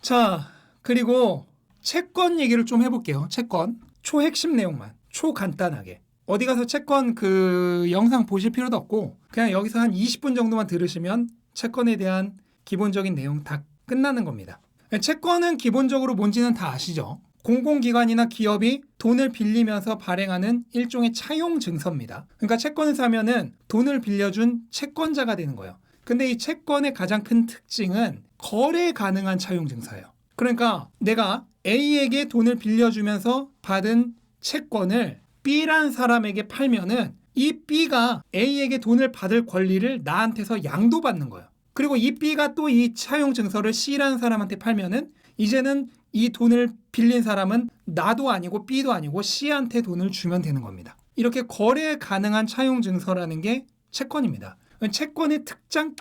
자, 그리고 채권 얘기를 좀 해볼게요. 채권. 초핵심 내용만. 초간단하게. 어디 가서 채권 그 영상 보실 필요도 없고 그냥 여기서 한 20분 정도만 들으시면 채권에 대한 기본적인 내용 다 끝나는 겁니다. 채권은 기본적으로 뭔지는 다 아시죠? 공공기관이나 기업이 돈을 빌리면서 발행하는 일종의 차용 증서입니다. 그러니까 채권을 사면은 돈을 빌려준 채권자가 되는 거예요. 근데 이 채권의 가장 큰 특징은 거래 가능한 차용 증서예요. 그러니까 내가 A에게 돈을 빌려주면서 받은 채권을 B란 사람에게 팔면은 이 B가 A에게 돈을 받을 권리를 나한테서 양도받는 거예요. 그리고 이 B가 또 이 차용 증서를 C라는 사람한테 팔면은 이제는 이 돈을 빌린 사람은 나도 아니고 B도 아니고 C한테 돈을 주면 되는 겁니다. 이렇게 거래 가능한 차용 증서라는 게 채권입니다. 채권의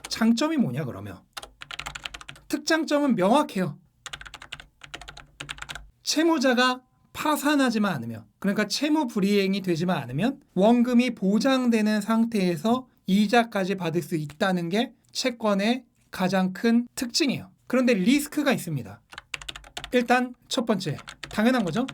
장점이 뭐냐 그러면? 특장점은 명확해요. 채무자가 파산하지만 않으면, 그러니까 채무 불이행이 되지만 않으면 원금이 보장되는 상태에서 이자까지 받을 수 있다는 게 채권의 가장 큰 특징이에요. 그런데 리스크가 있습니다. 일단 첫 번째, 당연한 거죠.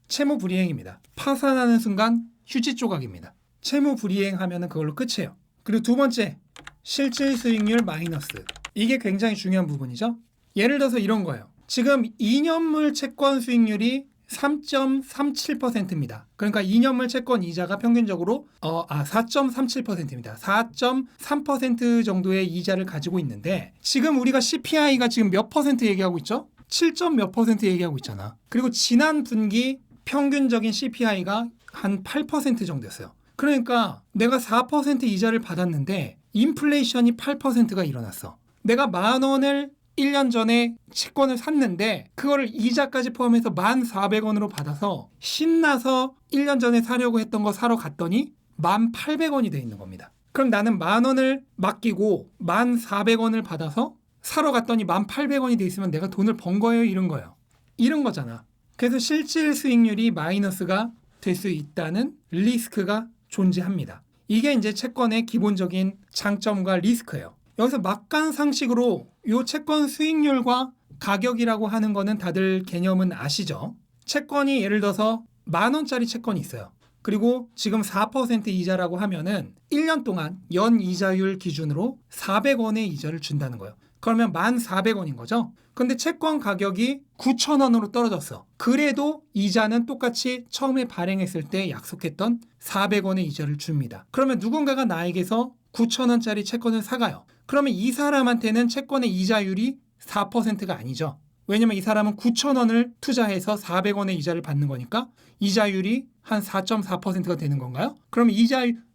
채무 불이행입니다. 파산하는 순간 휴지 조각입니다. 채무 불이행하면 그걸로 끝이에요. 그리고 두 번째, 실질 수익률 마이너스. 이게 굉장히 중요한 부분이죠. 예를 들어서 이런 거예요. 지금 2년물 채권 수익률이 3.37%입니다. 그러니까 2년물 채권 이자가 평균적으로 4.37%입니다. 4.3% 정도의 이자를 가지고 있는데 지금 우리가 CPI가 지금 몇 퍼센트 얘기하고 있죠? 7점 몇 퍼센트 얘기하고 있잖아. 그리고 지난 분기 평균적인 CPI가 한 8% 정도였어요. 그러니까 내가 4% 이자를 받았는데 인플레이션이 8%가 일어났어. 내가 10,000원을 1년 전에 채권을 샀는데 그거를 이자까지 포함해서 1,400원으로 받아서 신나서 1년 전에 사려고 했던 거 사러 갔더니 1,800원이 돼 있는 겁니다. 그럼 나는 10,000원을 맡기고 1,400원을 받아서 사러 갔더니 1,800원이 돼 있으면 내가 돈을 번 거예요? 잃은 거예요? 잃은 거잖아. 그래서 실질 수익률이 마이너스가 될 수 있다는 리스크가 존재합니다. 이게 이제 채권의 기본적인 장점과 리스크예요. 여기서 막간상식으로 이 채권 수익률과 가격이라고 하는 거는 다들 개념은 아시죠? 채권이 예를 들어서 10,000원짜리 채권이 있어요. 그리고 지금 4% 이자라고 하면은 1년 동안 연 이자율 기준으로 400원의 이자를 준다는 거예요. 그러면 1,400원인 거죠? 근데 채권 가격이 9,000원으로 떨어졌어. 그래도 이자는 똑같이 처음에 발행했을 때 약속했던 400원의 이자를 줍니다. 그러면 누군가가 나에게서 9,000원짜리 채권을 사가요. 그러면 이 사람한테는 채권의 이자율이 4%가 아니죠. 왜냐면 이 사람은 9,000원을 투자해서 400원의 이자를 받는 거니까 이자율이 한 4.4%가 되는 건가요? 그러면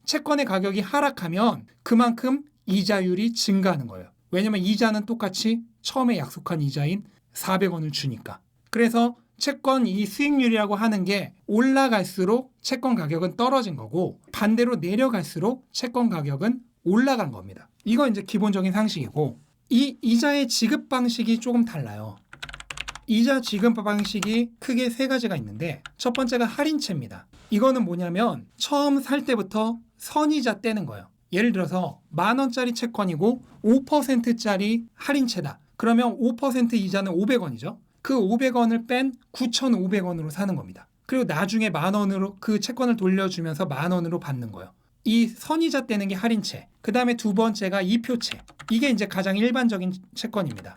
채권의 가격이 하락하면 그만큼 이자율이 증가하는 거예요. 왜냐면 이자는 똑같이 처음에 약속한 이자인 400원을 주니까. 그래서 채권 이 수익률이라고 하는 게 올라갈수록 채권 가격은 떨어진 거고 반대로 내려갈수록 채권 가격은 올라간 겁니다. 이건 이제 기본적인 상식이고 이 이자의 지급 방식이 조금 달라요. 이자 지급 방식이 크게 세 가지가 있는데 첫 번째가 할인채입니다. 이거는 뭐냐면 처음 살 때부터 선이자 떼는 거예요. 예를 들어서 10,000원짜리 채권이고 5%짜리 할인채다. 그러면 5% 이자는 500원이죠. 그 500원을 뺀 9,500원으로 사는 겁니다. 그리고 나중에 10,000원으로 그 채권을 돌려주면서 10,000원으로 받는 거예요. 이 선이자 떼는 게 할인채. 그 다음에 두 번째가 이표채. 이게 이제 가장 일반적인 채권입니다.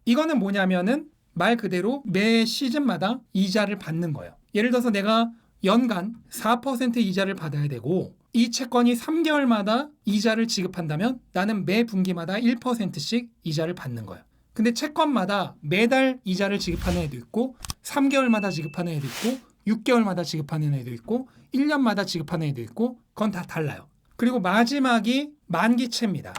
이거는 뭐냐면은 말 그대로 매 시즌마다 이자를 받는 거예요. 예를 들어서 내가 연간 4% 이자를 받아야 되고 이 채권이 3개월마다 이자를 지급한다면 나는 매 분기마다 1%씩 이자를 받는 거예요. 근데 채권마다 매달 이자를 지급하는 애도 있고 3개월마다 지급하는 애도 있고 6개월마다 지급하는 애도 있고 1년마다 지급하는 애도 있고 그건 다 달라요. 그리고 마지막이 만기채입니다.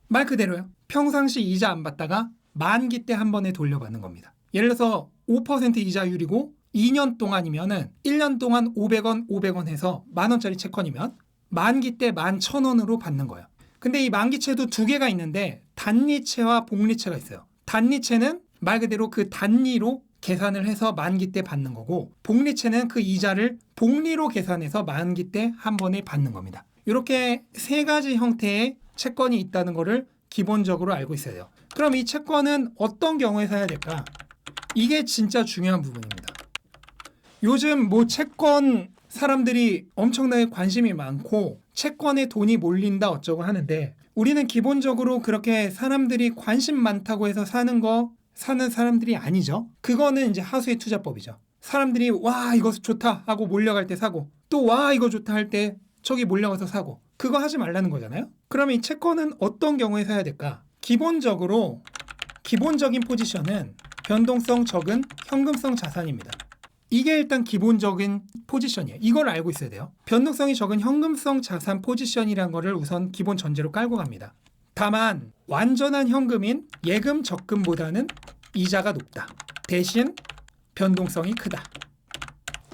말 그대로요. 평상시 이자 안 받다가 만기 때 한 번에 돌려받는 겁니다. 예를 들어서 5% 이자율이고 2년 동안이면은 1년 동안 500원, 500원 해서 10,000원짜리 채권이면 만기 때 11,000원으로 받는 거예요. 근데 이 만기채도 두 개가 있는데 단리채와 복리채가 있어요. 단리채는 말 그대로 그 단리로 계산을 해서 만기 때 받는 거고 복리채는 그 이자를 복리로 계산해서 만기 때 한 번에 받는 겁니다. 이렇게 세 가지 형태의 채권이 있다는 거를 기본적으로 알고 있어야 돼요. 그럼 이 채권은 어떤 경우에 사야 될까? 이게 진짜 중요한 부분입니다. 요즘 뭐 채권 사람들이 엄청나게 관심이 많고 채권에 돈이 몰린다 어쩌고 하는데 우리는 기본적으로 그렇게 사람들이 관심 많다고 해서 사는 사람들이 아니죠. 그거는 이제 하수의 투자법이죠. 사람들이 와 이거 좋다 하고 몰려갈 때 사고 또 와 이거 좋다 할 때 저기 몰려가서 사고 그거 하지 말라는 거잖아요. 그럼 이 채권은 어떤 경우에 사야 될까? 기본적인 포지션은 변동성 적은 현금성 자산입니다. 이게 일단 기본적인 포지션이에요. 이걸 알고 있어야 돼요. 변동성이 적은 현금성 자산 포지션이라는 거를 우선 기본 전제로 깔고 갑니다. 다만 완전한 현금인 예금 적금보다는 이자가 높다. 대신 변동성이 크다.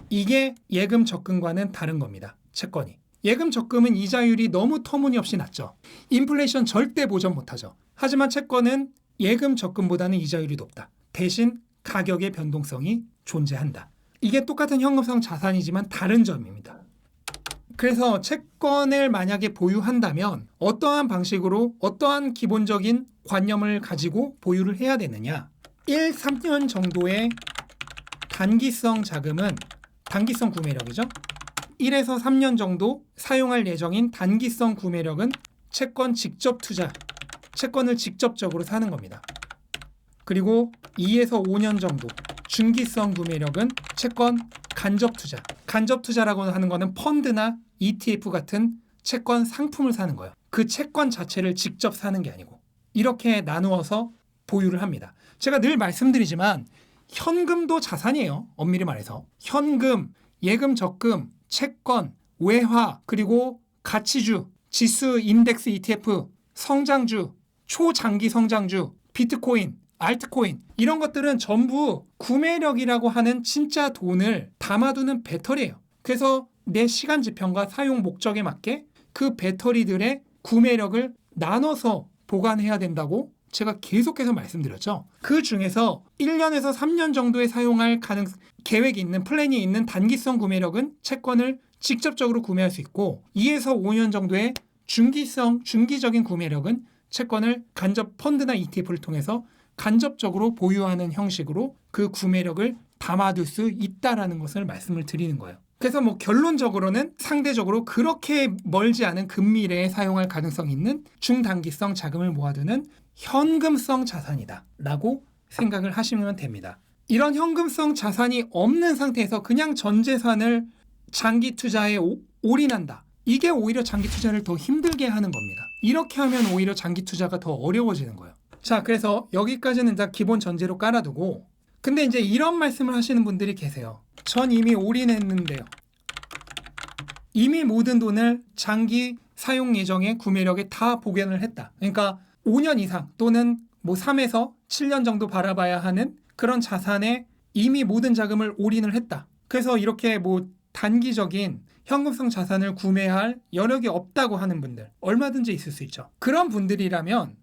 이게 예금 적금과는 다른 겁니다. 채권이. 예금 적금은 이자율이 너무 터무니없이 낮죠. 인플레이션 절대 보전 못하죠. 하지만 채권은 예금 적금보다는 이자율이 높다. 대신 가격의 변동성이 존재한다. 이게 똑같은 현금성 자산이지만 다른 점입니다. 그래서 채권을 만약에 보유한다면 어떠한 방식으로 어떠한 기본적인 관념을 가지고 보유를 해야 되느냐? 1, 3년 정도의 단기성 자금은 단기성 구매력이죠. 1에서 3년 정도 사용할 예정인 단기성 구매력은 채권 직접 투자, 채권을 직접적으로 사는 겁니다. 그리고 2에서 5년 정도 중기성 구매력은 채권 간접 투자. 간접 투자라고 하는 거는 펀드나 ETF 같은 채권 상품을 사는 거예요. 그 채권 자체를 직접 사는 게 아니고 이렇게 나누어서 보유를 합니다. 제가 늘 말씀드리지만 현금도 자산이에요. 엄밀히 말해서. 현금, 예금 적금, 채권, 외화, 그리고 가치주, 지수 인덱스 ETF, 성장주, 초장기 성장주, 비트코인, 알트코인 이런 것들은 전부 구매력이라고 하는 진짜 돈을 담아두는 배터리예요. 그래서 내 시간 지평과 사용 목적에 맞게 그 배터리들의 구매력을 나눠서 보관해야 된다고 제가 계속해서 말씀드렸죠. 그 중에서 1년에서 3년 정도에 사용할 계획이 있는 플랜이 있는 단기성 구매력은 채권을 직접적으로 구매할 수 있고 2에서 5년 정도의 중기적인 구매력은 채권을 간접 펀드나 ETF를 통해서 간접적으로 보유하는 형식으로 그 구매력을 담아둘 수 있다라는 것을 말씀을 드리는 거예요. 그래서 뭐 결론적으로는 상대적으로 그렇게 멀지 않은 근미래에 사용할 가능성이 있는 중단기성 자금을 모아두는 현금성 자산이다 라고 생각을 하시면 됩니다. 이런 현금성 자산이 없는 상태에서 그냥 전 재산을 장기 투자에 올인한다. 이게 오히려 장기 투자를 더 힘들게 하는 겁니다. 이렇게 하면 오히려 장기 투자가 더 어려워지는 거예요. 자, 그래서 여기까지는 다 기본 전제로 깔아두고 근데 이제 이런 말씀을 하시는 분들이 계세요. 전 이미 올인했는데요. 이미 모든 돈을 장기 사용 예정의 구매력에 다 복원을 했다. 그러니까 5년 이상 또는 뭐 3에서 7년 정도 바라봐야 하는 그런 자산에 이미 모든 자금을 올인을 했다. 그래서 이렇게 뭐 단기적인 현금성 자산을 구매할 여력이 없다고 하는 분들 얼마든지 있을 수 있죠. 그런 분들이라면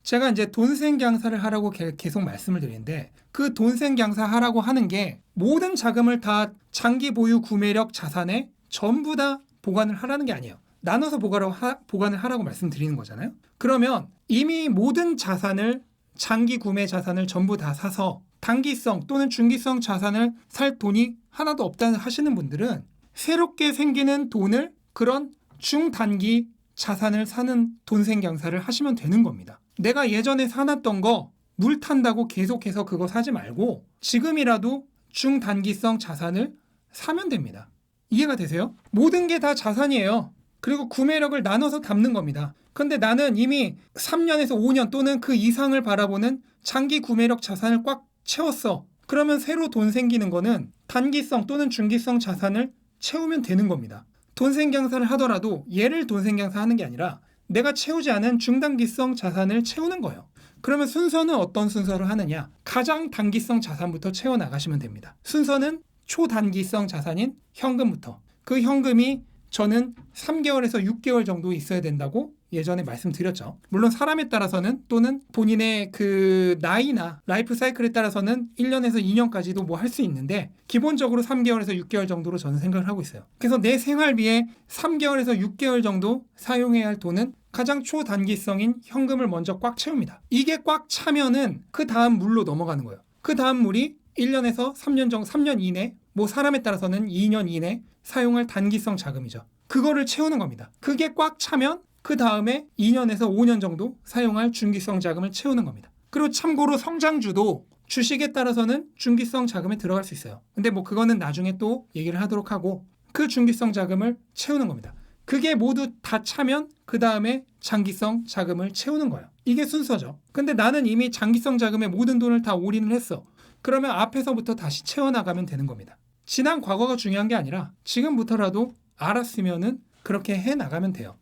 제가 이제 돈생강사를 하라고 계속 말씀을 드리는데 그 돈생강사 하라고 하는 게 모든 자금을 다 장기 보유 구매력 자산에 전부 다 보관을 하라는 게 아니에요. 나눠서 보관을 하라고 말씀드리는 거잖아요. 그러면 이미 모든 자산을 장기 구매 자산을 전부 다 사서 단기성 또는 중기성 자산을 살 돈이 하나도 없다는 하시는 분들은 새롭게 생기는 돈을 그런 중단기 자산을 사는 돈생강사를 하시면 되는 겁니다. 내가 예전에 사놨던 거 물 탄다고 계속해서 그거 사지 말고 지금이라도 중단기성 자산을 사면 됩니다. 이해가 되세요? 모든 게 다 자산이에요. 그리고 구매력을 나눠서 담는 겁니다. 근데 나는 이미 3년에서 5년 또는 그 이상을 바라보는 장기 구매력 자산을 꽉 채웠어. 그러면 새로 돈 생기는 거는 단기성 또는 중기성 자산을 채우면 되는 겁니다. 돈생강사를 하더라도 얘를 돈생강사 하는 게 아니라 내가 채우지 않은 중단기성 자산을 채우는 거예요. 그러면 순서는 어떤 순서로 하느냐? 가장 단기성 자산부터 채워나가시면 됩니다. 순서는 초단기성 자산인 현금부터. 그 현금이 저는 3개월에서 6개월 정도 있어야 된다고 예전에 말씀드렸죠. 물론 사람에 따라서는 또는 본인의 그 나이나 라이프 사이클에 따라서는 1년에서 2년까지도 뭐 할 수 있는데 기본적으로 3개월에서 6개월 정도로 저는 생각을 하고 있어요. 그래서 내 생활비에 3개월에서 6개월 정도 사용해야 할 돈은 가장 초단기성인 현금을 먼저 꽉 채웁니다. 이게 꽉 차면은 그 다음 물로 넘어가는 거예요. 그 다음 물이 1년에서 3년 정도, 3년 이내, 뭐 사람에 따라서는 2년 이내 사용할 단기성 자금이죠. 그거를 채우는 겁니다. 그게 꽉 차면 그 다음에 2년에서 5년 정도 사용할 중기성 자금을 채우는 겁니다. 그리고 참고로 성장주도 주식에 따라서는 중기성 자금에 들어갈 수 있어요. 근데 뭐 그거는 나중에 또 얘기를 하도록 하고, 그 중기성 자금을 채우는 겁니다. 그게 모두 다 차면 그 다음에 장기성 자금을 채우는 거예요. 이게 순서죠. 근데 나는 이미 장기성 자금에 모든 돈을 다 올인을 했어. 그러면 앞에서부터 다시 채워나가면 되는 겁니다. 지난 과거가 중요한 게 아니라 지금부터라도 알았으면은 그렇게 해나가면 돼요.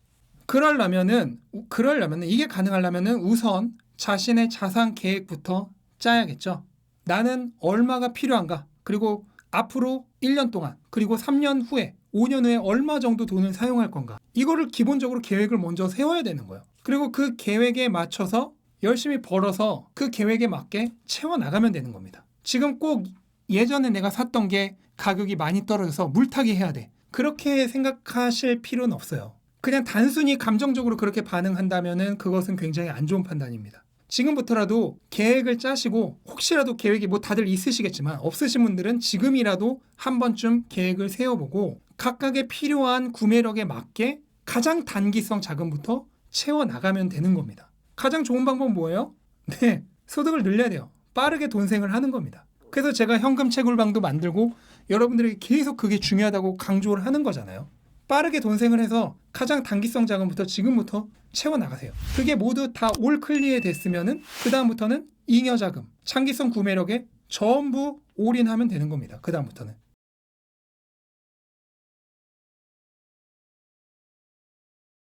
그러려면은 이게 가능하려면은 우선 자신의 자산 계획부터 짜야겠죠. 나는 얼마가 필요한가? 그리고 앞으로 1년 동안, 그리고 3년 후에, 5년 후에 얼마 정도 돈을 사용할 건가? 이거를 기본적으로 계획을 먼저 세워야 되는 거예요. 그리고 그 계획에 맞춰서 열심히 벌어서 그 계획에 맞게 채워나가면 되는 겁니다. 지금 꼭 예전에 내가 샀던 게 가격이 많이 떨어져서 물타기 해야 돼. 그렇게 생각하실 필요는 없어요. 그냥 단순히 감정적으로 그렇게 반응한다면은 그것은 굉장히 안 좋은 판단입니다. 지금부터라도 계획을 짜시고, 혹시라도 계획이 뭐 다들 있으시겠지만 없으신 분들은 지금이라도 한 번쯤 계획을 세워보고 각각의 필요한 구매력에 맞게 가장 단기성 자금부터 채워나가면 되는 겁니다. 가장 좋은 방법은 뭐예요? 네, 소득을 늘려야 돼요. 빠르게 돈생을 하는 겁니다. 그래서 제가 현금 채굴방도 만들고 여러분들에게 계속 그게 중요하다고 강조를 하는 거잖아요. 빠르게 돈생을 해서 가장 단기성 자금부터 지금부터 채워나가세요. 그게 모두 다 올 클리어 됐으면은 그 다음부터는 잉여 자금, 장기성 구매력에 전부 올인하면 되는 겁니다. 그 다음부터는.